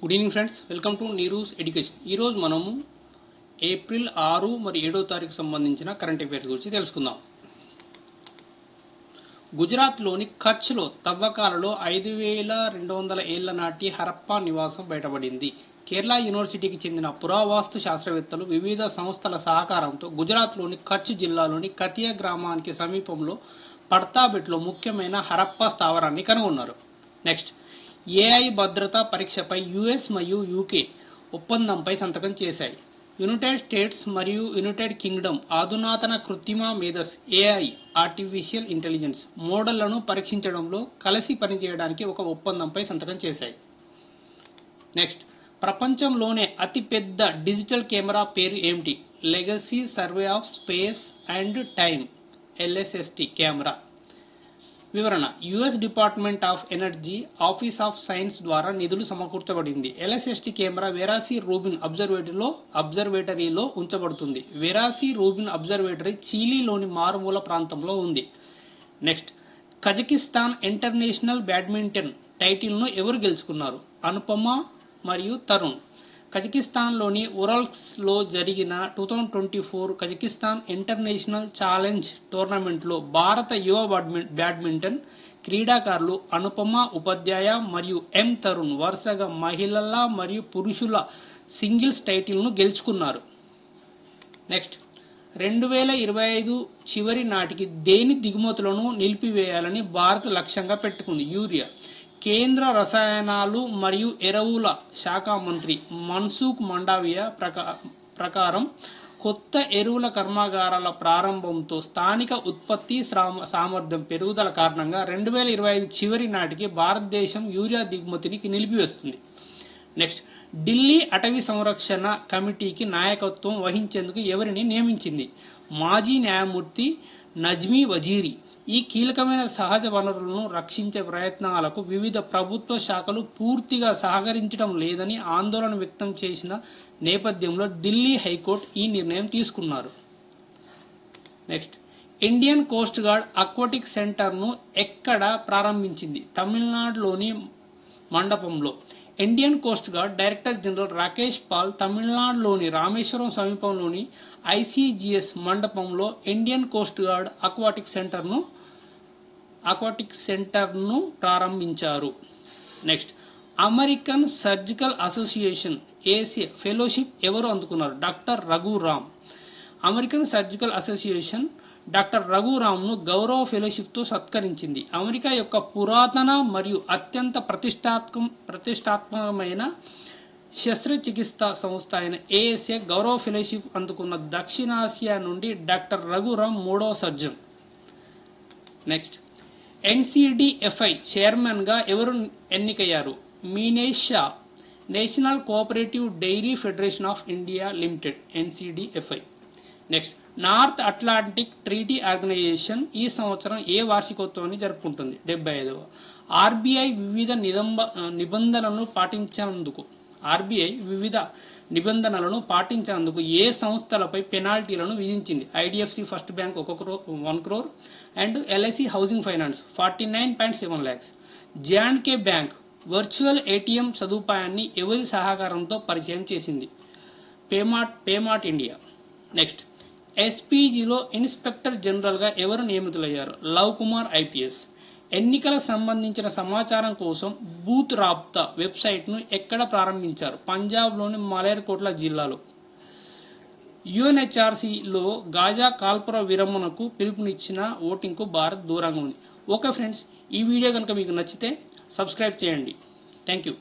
Good evening friends, welcome to Neeru's education. ఈరోజు మనము April 6 మరియు 7వ తారీఖు సంబంధించిన కరెంట్ అఫైర్స్ గురించి తెలుసుకుందాం. గుజరాత్లోని కచ్లో తవ్వకాలలో 5200 ఏళ్ల నాటి హరప్పా నివాసం బయటపడింది. కేరళ యూనివర్సిటీకి చెందిన పురావస్తు శాస్త్రవేత్తలు వివిధ సంస్థల సహకారంతో గుజరాత్లోని కచ్ జిల్లాలోని కతియా గ్రామానికి సమీపంలో పడ్తాబెట్లో ముఖ్యమైన హరప్పా స్థావరాన్ని కనుగొన్నారు. నెక్స్ట్, ఏఐ భద్రతా పరీక్షపై యుఎస్ మరియు యూకే ఒప్పందంపై సంతకం చేశాయి. యునైటెడ్ స్టేట్స్ మరియు యునైటెడ్ కింగ్డమ్ అధునాతన కృత్రిమ మేధస్ ఏఐ ఆర్టిఫిషియల్ ఇంటెలిజెన్స్ మోడళ్లను పరీక్షించడంలో కలిసి పనిచేయడానికి ఒక ఒప్పందంపై సంతకం చేశాయి. నెక్స్ట్, ప్రపంచంలోనే అతిపెద్ద డిజిటల్ కెమెరా పేరు ఏమిటి? Legacy survey of space and time LSST camera. వివరణ: US department of energy office of science ద్వారా నిధులు సమకూర్చబడింది. LSST కెమెరా వెరాసి రూబిన్ అబ్జర్వేటరీలో ఉంచబడుతుంది. వెరాసి రూబిన్ అబ్జర్వేటరీ చిలీలోని మారుమూల ప్రాంతంలో ఉంది. నెక్స్ట్, కజకిస్తాన్ ఇంటర్నేషనల్ బ్యాడ్మింటన్ టైటిల్ను ఎవరు గెలుచుకున్నారు? అనుపమ మరియు తరుణ్. కజకిస్తాన్లోని ఉరల్స్క్లో జరిగిన 2024 కజకిస్తాన్ ఇంటర్నేషనల్ ఛాలెంజ్ టోర్నమెంట్లో భారత యువ బ్యాడ్మింటన్ క్రీడాకారులు అనుపమ ఉపాధ్యాయ మరియు తరుణ్ వరుసగా మహిళల మరియు పురుషుల సింగిల్స్ టైటిల్ను గెలుచుకున్నారు. నెక్స్ట్, 2025 చివరి నాటికి దేని దిగుమతులను నిలిపివేయాలని భారత్ లక్ష్యంగా పెట్టుకుంది? యూరియా. కేంద్ర రసాయనాలు మరియు ఎరువుల శాఖ మంత్రి మన్సుఖ్ మండావియా ప్రకారం కొత్త ఎరువుల కర్మాగారాల ప్రారంభంతో స్థానిక ఉత్పత్తి సామర్థ్యం పెరుగుదల కారణంగా 2025 చివరి నాటికి భారతదేశం యూరియా దిగుమతిని నిలిపివేస్తుంది. నెక్స్ట్, ఢిల్లీ అటవీ సంరక్షణ కమిటీకి నాయకత్వం వహించేందుకు ఎవరిని నియమించింది? మాజీ న్యాయమూర్తి నజ్మీ వజీరి. ఈ కీలకమైన సహజ వనరులను రక్షించే ప్రయత్నాలకు వివిధ ప్రభుత్వ శాఖలు పూర్తిగా సహకరించడం లేదని ఆందోళన వ్యక్తం చేసిన నేపథ్యంలో ఢిల్లీ హైకోర్టు ఈ నిర్ణయం తీసుకున్నారు. Next, Indian coast guard aquatic సెంటర్ను ఎక్కడ ప్రారంభించింది? తమిళనాడులోని మండపంలో. Indian coast guard director general Rakesh Pal తమిళనాడులోని రామేశ్వరం సమీపంలోని ICGS మండపంలో ఇండియన్ కోస్ట్ గార్డ్ అక్వాటిక్ సెంటర్ను ప్రారంభించారు. Next, American surgical association Asia fellowship ఎవరు అందుకున్నారు? Doctor Raghuram. American surgical association doctor రఘురామ్ను గౌరవ ఫెలోషిప్తో సత్కరించింది. అమెరికా యొక్క పురాతన మరియు అత్యంత ప్రతిష్టాత్మకమైన శస్త్రచికిత్సా సంస్థ అయిన ASA గౌరవ ఫెలోషిప్ అందుకున్న దక్షిణాసియా నుండి డాక్టర్ రఘురామ్ 3వ సర్జన్. నెక్స్ట్, NCDFI చైర్మన్గా ఎవరు ఎన్నికయ్యారు? Meenesh Shah. National cooperative dairy federation of India limited NCDFI. Next, north Atlantic treaty organisation ఈ సంవత్సరం ఏ వార్షికోత్సవాన్ని జరుపుకుంటుంది? 75వ. RBI వివిధ నిబంధనలను పాటించినందుకు ఏ సంస్థలపై పెనాల్టీలను విధించింది? IDFC first bank 1 crore and LIC housing finance 49.7 lakhs. J&K bank virtual ATM సదుపాయాన్ని ఎవరి సహకారంతో పరిచయం చేసింది? పేమాట్ ఇండియా. నెక్స్ట్, SPGలో ఇన్స్పెక్టర్ జనరల్గా ఎవరు నియమితులయ్యారు? Love Kumar IPS. ఎన్నికల సంబంధించిన సమాచారం కోసం బూత్ రాబ్తా వెబ్సైట్ను ఎక్కడ ప్రారంభించారు? పంజాబ్లోని మలేర్కోట్లా జిల్లాలో. UNHRCలో గాజా కాల్పుల విరమణకు పిలుపునిచ్చిన ఓటింగ్కు భారత్ దూరంగా ఉంది. ఓకే ఫ్రెండ్స్, ఈ వీడియో కనుక మీకు నచ్చితే సబ్స్క్రైబ్ చేయండి. Thank you.